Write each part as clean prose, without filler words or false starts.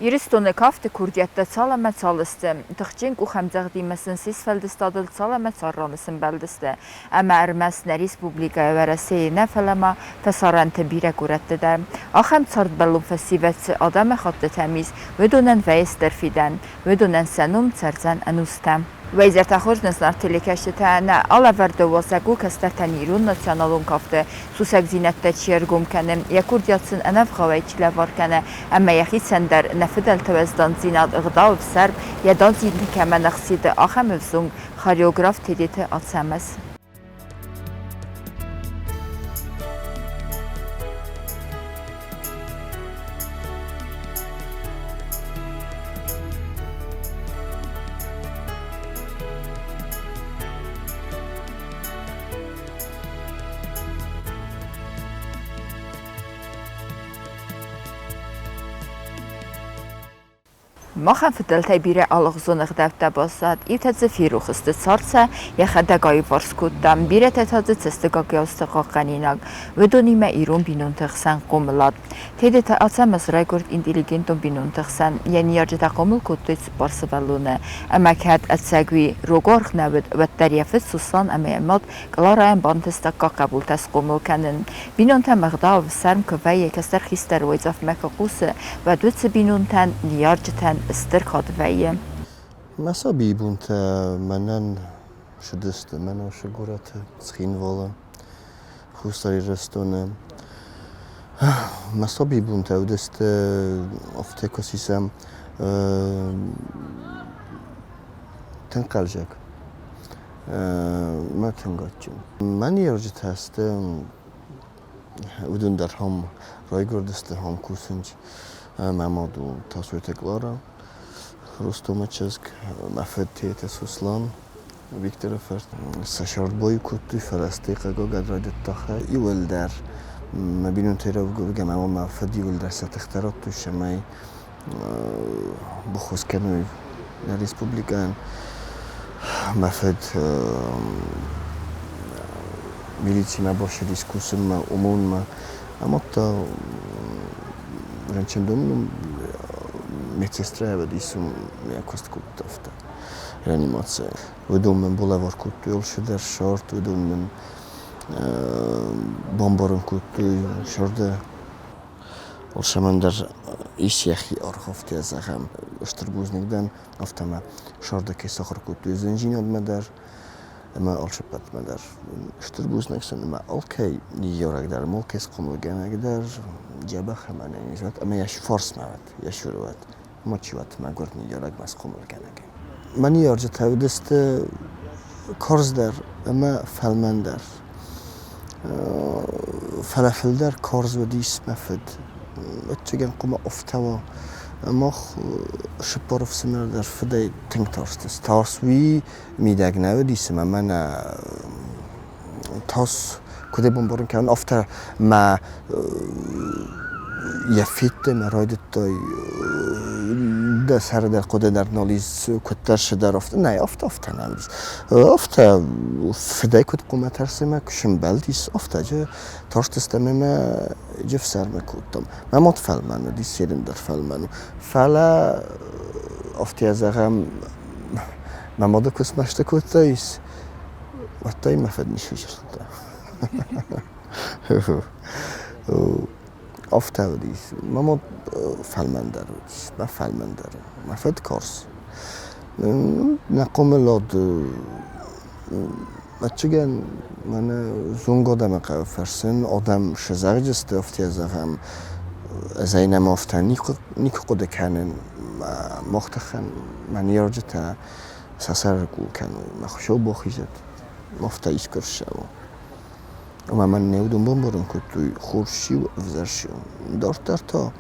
Իրստոնը կավտը կուրդյատը ցալամը ցալստը, թղջինք ու խամձաղդի մասն սիսվելդը ստադլ ցալամը ցարրանսն բելդստը, əmə Ermənistan Respublikaya vərəsəyi nəfələmə fəsarəntə birə qurətdə də, axəm çard bəlum fəsivətsi adamə xatdı təmiz, vədonən vəyəstər fidən, vədonən sənum çərzən ənustəm. Vəziyyət axırnızlar telekeşitənə aləvərdə vəsəqu kəstərtən İrun nasionalun kafdı, susəq zinətdə çiyərgum kənim, yakurdiyatsın ənəv xavayçilə varkənə, əmə yaxi səndər nəfidəl təvəzdən zinad ıqdav sərb, yədan zinti kəmən əxsidə axəm övzung, xoreograf tediti atsəməz. Մախան ֆտելթայ բիրե ալղզոնıq դəvdə basad, ivtədzə firuxıstı çarsə, yaxədə qayıb varskutdan, birə tətadzı çəstə qaqyavstı qaqaninaq, vədonimə İrun binuntıqsən qomulad. Tedetə açəməz rəygord intelligenton binuntıqsən, yəni yarcıda qomul kutluç barsıvəlunə, əməkət ətsəqvi rogorx nəvəd vəttəriyyəfət suslan əməyəmad, qlarayən bantəstə qaqabul təs qomul kənin. Binuntə məqdav sərm kövəyə kəstər xistər vəzaf məkaqusı və dötsü binuntən niyarcıtən استرخاد ویه. مسابی بونت منن شدست منو شگورت سخین والا خوستاری رستونه مسابی بونت و دست افتکو سیسم تنقل جک ما تنقلچم من یارجت هستم ودون در هم رایگور دست هم کوسنج مامادو تصویر تکلارم Ростомачевск, Мафетти, Суслан, Виктор Ферст, Сашарбой Куту, Ферастика, Гогадради Таха, Юлдер, Мабинун Теров, Гамама Мафеди, Юлдер, Сатахтарат, Тушамай, Бухоскану, Республикан, Мафед, милиция больше дискуссия, умонма, а мотта, раньше домом, медсестра ведисум якост куттафта реанимация. Ведоммен булавар кутту олшидер шорт, ведоммен бомбарун кутту шорда. Олшамандер исяхи архафти азахам штырбузнигдан автама шорда ки сахар кутту зенжин адмадар. Ama alşıplatmalar, штырбузнак сон ama okey yorak der, molkes komulgana gider, cebah hemen nizat ama yaş fors mavat, yaş yurvat, mochivat magurni yorak mas komulgana gi. Mani yarcı tevdist karz der ama felmen der, falafel der karz ve dis mefed, etçegen kuma oftava. مخ شپارف سمر در فدای تنگ تارست. تارسوی میداگ نودیس من تاس کدی بمبارن کردن افتر ما یفیت مرایت تای دسر در قده در نالیز کتر شدر افت نه افت نمیز افت فدای کد قومت هرسه ما کشم بلدیس افت جا تارست استمه ما جف سر مکودم ما متفعل منو دی سیرم در فعل منو فعلا افتی از اغم ما ماده کس مشت کودتاییس وقتی مفید نیشی شده افته ودیس ما مد فعل در ودیس ما فعل در مفید کارس نقوم لاد açıgen mana zong odam qafarsin odam shazarjist oftiazagam zaynam oftani nik qod kanen moxtakhan man yarjata sasar ku kan maxsho bokhizat mofta iskurshaw ama man neudum bomborun kutu khurshi و افزرشی دارتر تا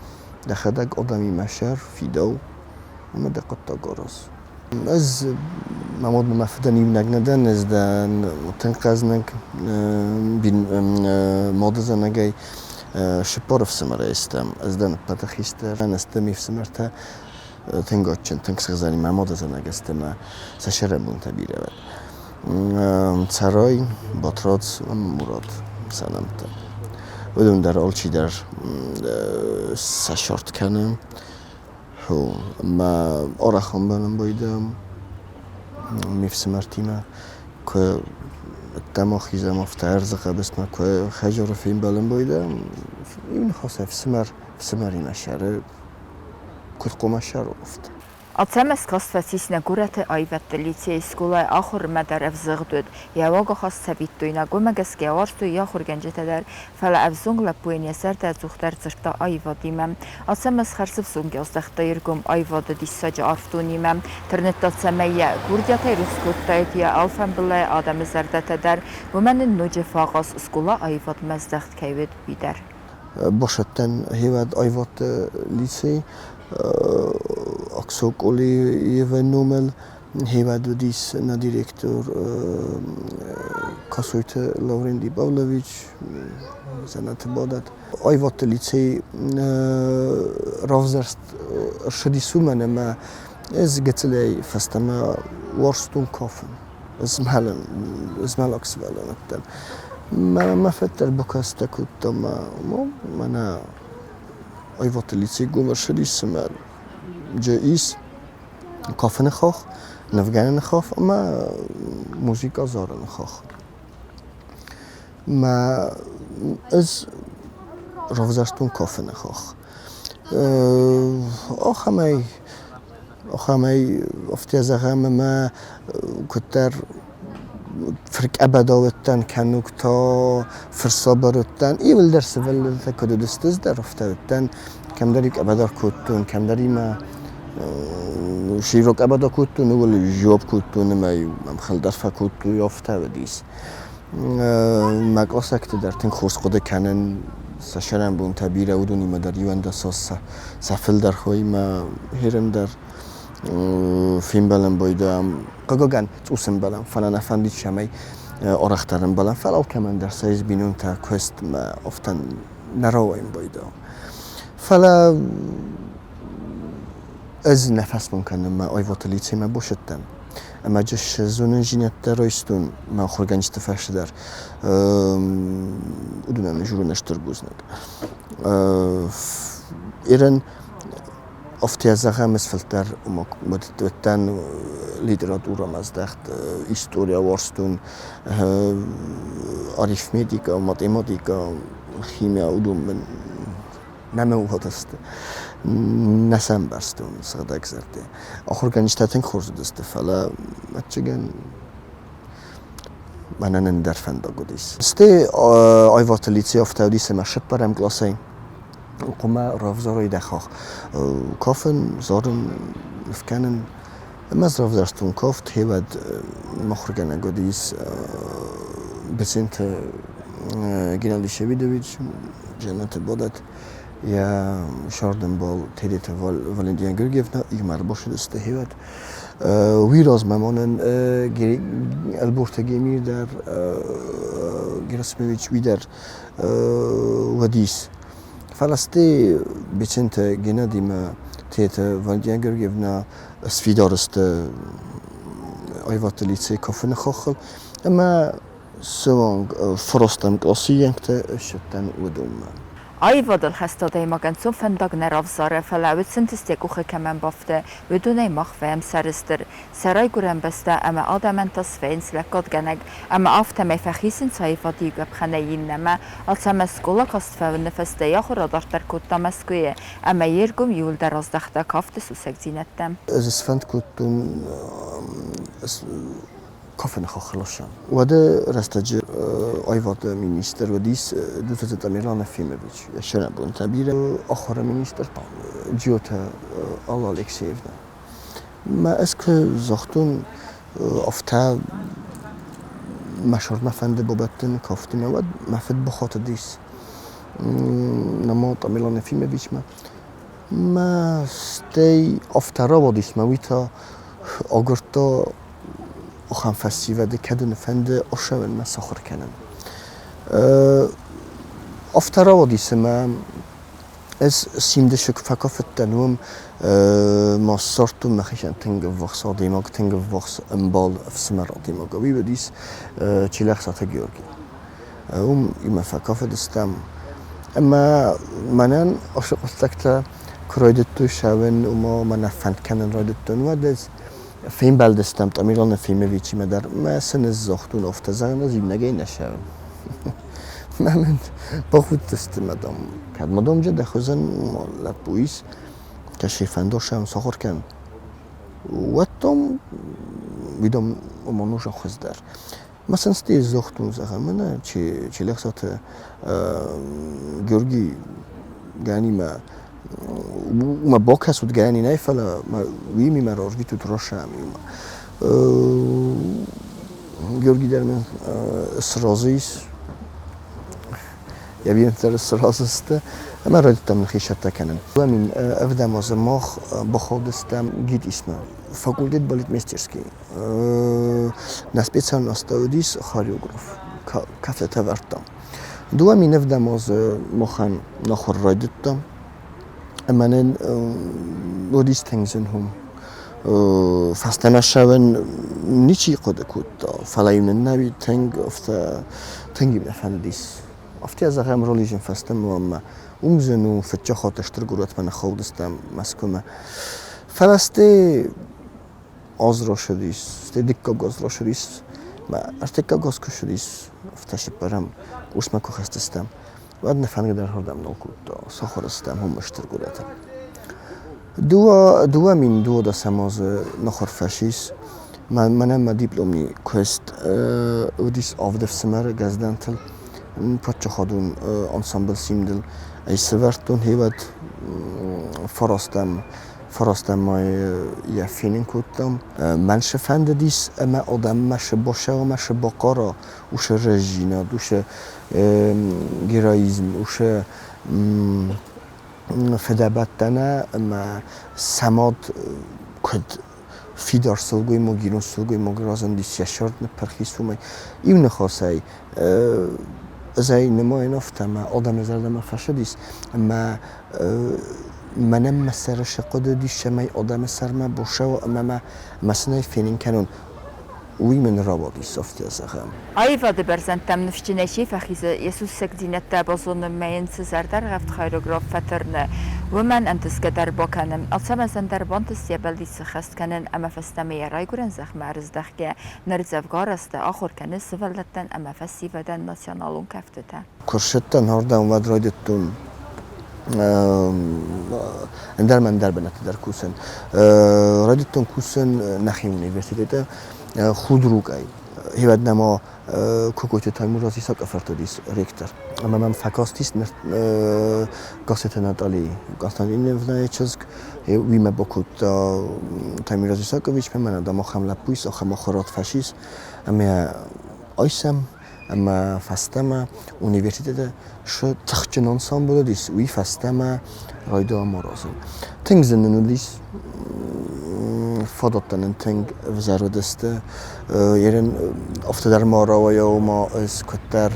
دخدق odami mashar fidaw ama daqatta goras از مواد مفیدی نگندن از دن تنقزنگ بین ماده زنگی شپارف سمره استم از دن پتخیستر استمی سمرته تنگاچن تنگسخزانی مواد زنگ استم سشرمون تبیره ود سرای باترات مراد سنمته ودون در آلچی در سشارت کنم هو ما أراخم بلن بيدم ميفس مرتيمة كو التماخي زي ما في عرزقة بسمة كو خجر فين بلن بيدم يمن خاصة في سمري مشارة كنت قوم الشارع افت Ացեմս կասվեցիսնե գուրեթե այվետ լիցեի սկուլայ ախոր մադարև զղդուդ Եվագա խաս ցավիտույնա գոմեգս կեարստու յախոր գենջետեր ֆալա ավզունգ լապուին եսերտե ծուխտեր ծրտա այվադիմեմ Ացեմս խարսվ զունգ յոստեղտա երգում այվադը դիսսաջ արֆտունիմեմ Թրնետացեմեյե գուրդյաթե ռուսկուտտայտիա ալֆան բլայ ադամը զերդետեդեր Ոմենին նոջե ֆաղաս սկուլա այվադ մեզդեղտ կայվեդ բիդեր باشدن هیواد آیوات لیسی اکسوکولی یه نومل هیواد ودیس ندیرکتور کاسویت لورندی باولویچ زنات بادت آیوات لیسی رافزرست شدی سومنه ما از گتلی فستما وارستون کافن اسمال اکسوالن ما فتر بكاستا كنت ما أنا أيوة اللي تيجون شري سما جايس كافن خاخ نفجان نخاف أما موسيقى زار نخاف ما از رفضشتون كافن خاخ آخمای افتیازه ما کتر فرق أبدا وتن كانوك تا فرصابر وتن إيول درس ول تكدو دستز درفته وتن كم داريك أبدا كوتون كم داري ما شيروك أبدا كوتون ولا جواب كوتون ما مخل درفه كوتو يافته وديس ما قاسك تدرتين خورس قده كانن سشرم بون تبيره ودوني ما داري وند ساس سفل در خوي ما هرم در فیلم بلن بایدم قاقاقن توسم بلن فلان افندی شمی آرخترم بلن فلاو کمن در سایز بینون تا کوست ما افتن نراویم بایدم فلا از نفس ممکنه ما آیوات لیتی ما باشدم اما جش زونن جینت در رایستون ما خورگنج تفرش در ودونن جورو نشتر بوزنگ ایران افتیازه مسفلتر مدتن لیتراتورا مزدخت هیستوریا وارستون آریتمتیکا ماتماتیکا خیمیا علوم من نموهات است نسم برستون صدق زرده آخر گنجتاتن خورد است فلا متجن من ندرفن داغودیس استه آیوات لیتی افتادیس مشب برم کلاسی قما رافزارای دخاخ کافن زارن فکنن مز رافزارستون کافت هیود مخرجن اگودیس بسنت گینالی شویدویچ جنت بادت یا شاردن بال تریت والندیان گرگیفنا ایمار باشد است هیود ویراز ممانن البورت گیمیر در گراسمویچ ویدر ودیس فلسطی بچنت گنادی ما تیت والدیان گرگیفنا سفیدارست آیوات لیتی کافن خاخل اما سوانگ فراستم کلاسی انگت شدن ودوم Այվադլ հաստատեի մագանցում ֆնդագներով զարը ֆլավիտ սինտիստեկուխը կամեն բավտը վդունեի մախվեմ սարստր սարայ գուրեմ բստա ամա ադամենտաս ֆեինս լակոտ գանակ ամա ավտամե ֆախիսին ցայվադի գապխանեին նամա ալցամը սկոլա կաստվավն նֆստե յախորադարտար կոտտամասկուե ամա երգում յուլ դարազդախտա կավտը սուսեգզինետտեմ از فند کتون کافن خاخلاشم وده رستج آیواد مینیستر و دیس دو تا تمیران فیلم بیچ شرم بون تبیر آخر مینیستر جیوت آلا الکسیفنا ما اسک زختون افتا مشهور مفند بابتن کافتی مواد مفد بخاطر دیس نما تمیران فیلم بیچ ما ستی افترا با دیس مویتا آگرتا آخام فستیوال کدون فند آشوال ما سخر کنن. افترا و دیسم از سیمده شک فکافت تنوم ما سرتو مخیشن تنگ وقت دیماغ تنگ وقت امبال فسمر دیماغ وی بدیس چیلخ ساته گیورگی. ایم فکافت استم. اما منن عاشق استکتا کرایدتو شون و ما نفند کنن رایدتون و دز فیلم بلدستم تامیران فیلم ویچی مدر ما سن زختون افتزان از این نگی نشون من با خود تستمدم کد مدام جد خوزن لبویس کشیفندار شم سخور کن و تام ویدم منوش خوز در مثلا ستی زختون زخم من چی لحظات گرگی گانی ما باکس ود گانی نه فلا ما ویمی مرار ویتو تراشم گرگی در من سرازیس یا بیم تر سرازست اما رایدتم نخیشت کنن و من افدم از ماخ بخودستم گید اسمه فاکولتت بالت مسترسکی نسبت سن استودیس خاریوگراف کافه تورتم دو من افدم از مخن نخور رایدتم من ودیس تنگزن هم فستم شون نیچی قد کود فلایم نبی تنگ افت تنگی بنفندیس افتی از هم رولیجن فستم و ما امزنو فتجا خاطشتر گروت من خودستم مسکومه فلسته آزرا شدیس سته دیکا گاز را شدیس ما ارتکا گاز کشدیس افتشی برم اسم کو خستستم و نفهمید در هردم نکود سخورستم هم مشتر گروتم دو من دو دا سماز نخور فشیس منم دیپلومی کوست ودیس آفدف سمر گزدانتل پچه خودون انسامبل سیمدل ای سوارتون هیواد فرستم مای یا فیلم کردم من شفند دیس اما آدم مش باشه و مش باقارا وش رژینا دوش گرایزم وش فدابتنا اما سماد کد فیدار سلگوی مگیرون سلگوی مگرازن دیس یشارد نپرخیس فمی این خاصی زي نمای نفتم آدم زردم فشدیس اما منم مسرش قد دیش می آدم سرما باشه و اما مثلا فینین کنون وی من رابطی سافتی از خم. آیفاده برزندم نفچنشی فخیز یسوع سکدینت تابزون میان سزردر رفت خیروگراف فترنه و من انتسک در باکنم اصلا زندر بانتس یبلدی سخست کنن اما فستمی رای گرن زخم عرض دخگه نرزفگار است آخر کنه سوالتن اما فسی ودن ناسیونالون کفتته. کرشتن هردم ود رایدتون اندر من در بنات در کوسن رایدتون کوسن نخی اونیورسیته خود روگای هیواد نما کوکوچه تایمور رازی ساک افرتادیس ریکتر اما من فکاستیس گاسته ناتالی گاستان نفنای چزک وی ما بکوت تایمور رازی ساکویچ به من دام خم لپویس آخم خورات فشیس اما آیسم اما فستم اونیورسیته شو تخچنان سام بودیس وی فستم رایده آمارازم تنگ زندنودیس فادتن تنگ وزاردسته یرن افتادر مارا و یا ما از کتر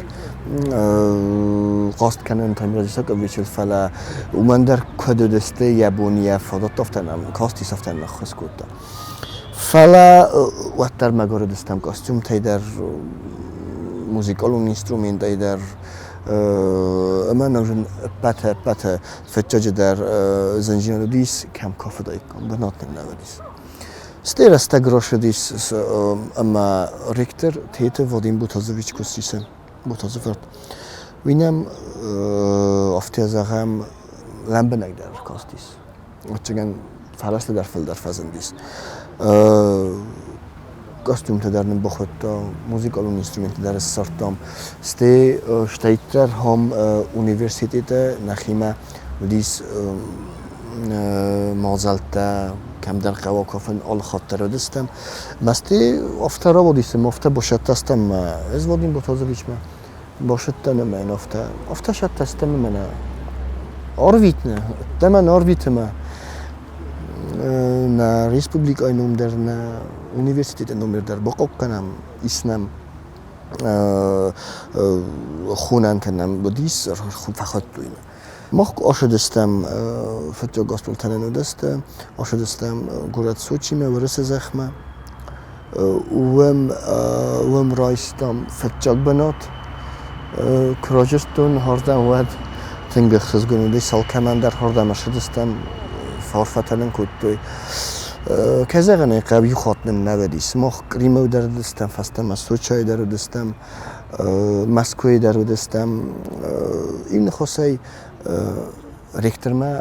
قاست کنن تامیرازی ساک ویچل فلا و من در کدودسته یابونیه فادت افتادم کاستی سافتن نخست کتا فلا وقت در مگاردستم کاستوم تایدر موسیقال و اینسترومنت تایدر اما نمی‌شون پته فتجج در زنجیران دیس کم کافه دایکم بنات نمی‌نویس. استیر استگراش دیس اما ریکتر تیت وادیم بوتازویچ کسیسن بوتازوفرد. وینم افتی از هم لامب نگذار کاستیس. وقتیگن فلسطین در فیلد در فزندیس. کاستوم تدارن بخواد موسیقال و اینسترومنت در سرتام سته شتایتر هم اونیورسیته نخیمه ودیس مازالتا کم در قواکافن آل خاطر دستم مستی افترا بودیسم افته باشد تستم از وادیم با تازه بیچ من باشد تنم این افته شد تستم من آرویت نه تمن آرویت ما na Republik aynum der na Universität nummer der بقوق کنم اسمم خونن کنم بدیس خوب فقط دویم ما آشدستم فتجا گاسپل تنن دست آشدستم گورت سوچی می ورس زخمه وم رایستم فتجا بنات کراجستون هردم ود تنگ خزگونی سال کمان در هر دم شدستم فارفتن کودی کزگنه قبی خاطن نبودی سماخ کریمو در دستم فستم مسوچای در دستم مسکوی در دستم این خاصی ریختر ما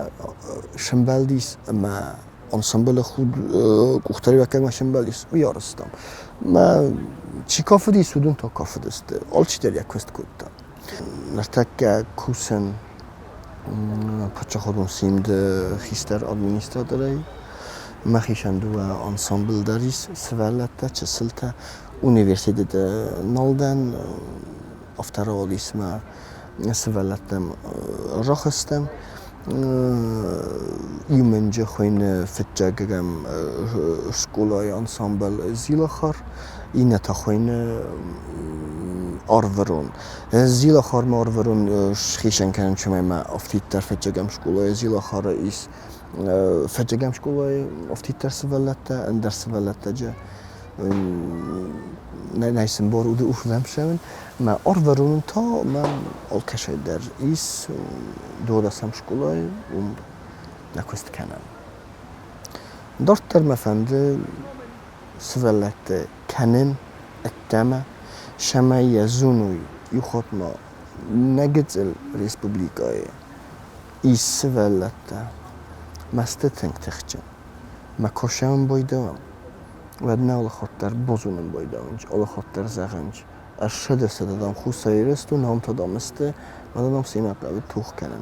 شنبالدیس ما انسامبل خود کوختری وکر ما شنبالدیس و یارستم ما چی کافه دی سودون تا کافه دسته آل چی در یک کست کودتا نرتک کوسن پچه خودم سیمد خیستر ادمینستراتوری ما خیشندو انسامبل داریس سوالتا چه سلتا üniversitede naldan aftara olisma سوالتم راخستم یمنجه خوین فتجگم شکولای انسامبل زیلاخار این تا خوین آرورون زیلاخار ما آرورون خیشن کنن چون ما افتید در فتجگم شکولای زیلاخار ایس فتجگم شکولای افتید در سوالت اندر سوالت جا نیستم بارود اوفدم شون ما آرورون تا من آلکشه در ایس دورسم شکولای و نکست کنم دارت در مفنده سوالت کنن اتما شمایی زونوی یخواد ما نگذل ریسپوبلیکای ایس سوالت مسته تنگ تخچن ما کشم بایدم و نه آل خاطر بازونم بایدانج آل خاطر زغنج اشد استدام خوسایرست و نام تدامسته و دادم سینا قبل توخ کنن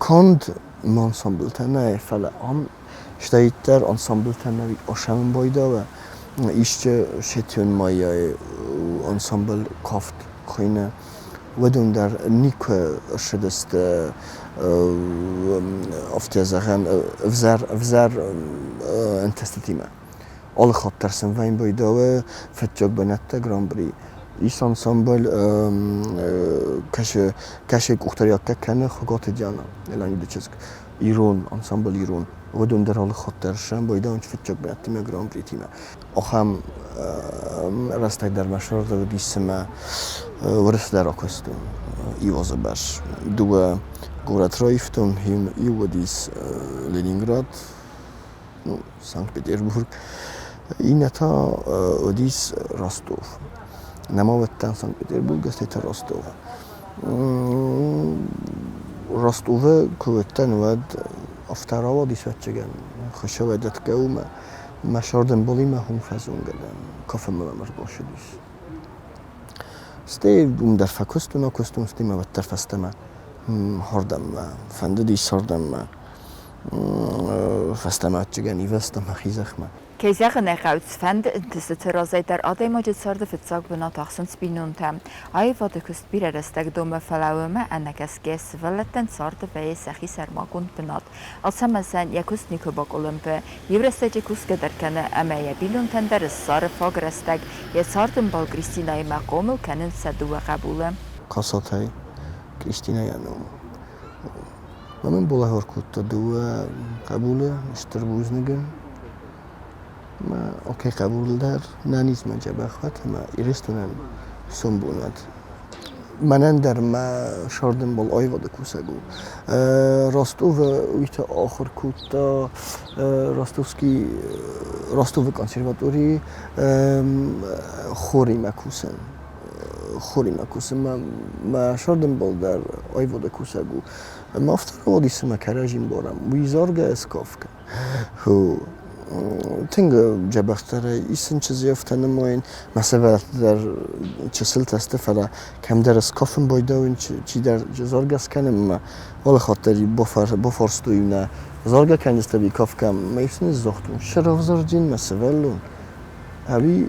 کند ما انسامبل تنه فلا هم شتایتر انسامبل تنه آشام بایدا و ایشچه شتیون مایای انسامبل کافت خوینه و دون در نیک شدست افتی زغن افزار انتستیما آل خاطر سنوین بایداوه فتجاگ بنته گران بری ایس انسامبل کشه کوختریات کنه خگات جانا الان یه چیز ایران انسامبل ایران و دون در حال خاطرشم بایداونج فتجاگ بنته می گران بری تیما آخام راستای در مشهور دو دیسم ورث در آکستون ایواز باش دو گورت رایفتون هم ایودیس لنینگراد سانت پتربورگ این تا اودیس راستوف نماوتن سانت پتربورگ است تا راستوف راستوف کوتن ود افتراوا دیس وچگن خوشوادت قوم مشاردن بولی ما هم فزون گلن کافه ممر باشدیس ستی در فکست و نکستون ستی ما بتر فستم هردم فنده دیس هردم فستم چگنی وستم خیزخ ما که zeggen er uitvinden is het er als hij daar altijd moet het zorgen voor het zak benat achterns binont hem. Hij wat de kust bier er stek domme verlauwen me en ik als geest willen ten zorgen bij zich is er maar goed benat. Als hem zijn je kust niet gebak Olympe, je rest je kust gederkennen en mij je binont en der is zorgen voor restek. Je zorgen bal Christina je maar komel kennen ze doen kabulen. Kasatay Christina yanım. من بالا هرکوت دو قبوله اشتربوز نگم ما اوکی قبول در نانیز من جبه خواهد ما ایرستونن سنبوند منن در ما شاردم بال آی واد کوسگو راستوف ویت آخر کوتا راستوف کنسرواتوری خوری مکوسن ما شاردم بال در آی واد کوسگو ما افتر وادیسه ما کراجیم بارم ویزارگه اسکافکه هو تنگ جبختره ایسن چیزی افتن ماین مثلا در چسل تسته فلا کم در اسکافم بایده و چی در زارگس کنم ما ولی خاطری بفرستوی نه زارگه کنیسته بی کاف کم ما ایسن زختون شراف زارجین مثلا لون هبی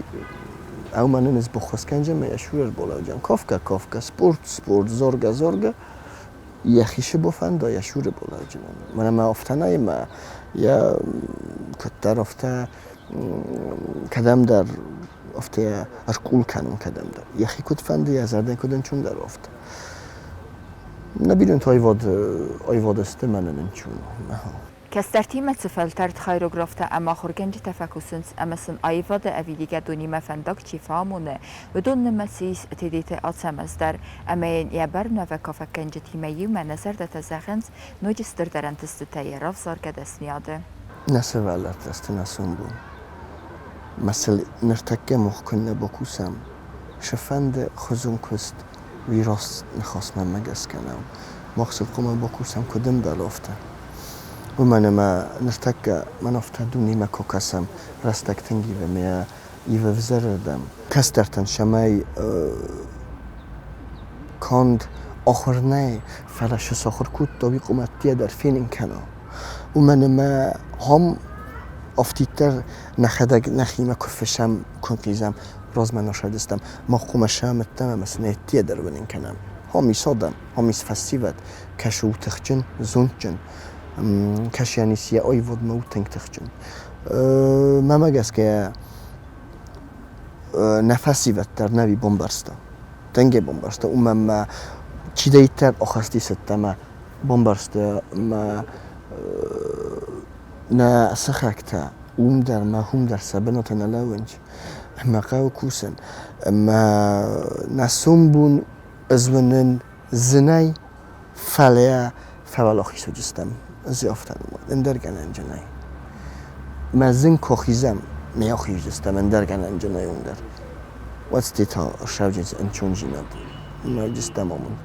او منن از بخواست کنجه ما یشور بالا جان کافکه سپورت زارگه یخیشه بفنده یشور بالا جان ما افتنه ما یا کتر افته کدام در افته اشکول کنم کدام در یخی کد فنده یا زردن کدن چون در افته نبیدن تا ایواد است من ننچون Kəstərtiyimə cifəltər txayrografta əma xurgənci təfəkküsünc əməsin ayvadı əvidigə donimə fəndak çifamunu və donnəməsis tedite açəməzdər əməyin yəbər növə kafəkkənci timəyi və nəzər də təzəxənc nocistır dərəntistü təyyəraf zargədəsniyadı. Nəsə vəllər dəstə nəsun bu. Məsəl nərtəkkə muhkünlə bokusəm. Şəfəndə xuzun küst viras nəxasmən məgəskənəm. Məqsıl qoma bokusəm küdüm dəlofta. و ما نرتك ما نفتدوني ما كوكاسم رستك تنجي وميا يفزردم كسترتن شماي كاند آخرنه فلش ساخر كود طبيق قمتية در فين كنا ما هم افتیتر نخدگ نخیمه کفشم کنقیزم راز من نشدستم ما قمشم التمام مثلا تیدر بنین کنم همی صادم همی فسیوت کشو تخجن زونجن کش یعنی سیه آی ود موتنگ تخجن ما مگس که نفسی وت در نوی بمبارستا تنگ بمبارستا ما چی دیتر آخرستی ستم بمبارستا ما نه سخکتا در ما هم در سبنات نلاونج ما قاو کوسن ما نسوم بون ازمنن زنای فلیا فوالاخی سوجستم زیافتن اندرگن انجنای ما زن کوخیزم میاخی جستم اندرگن انجنای اون در وقتی تا شوجز انچون جناد ما جستم آمون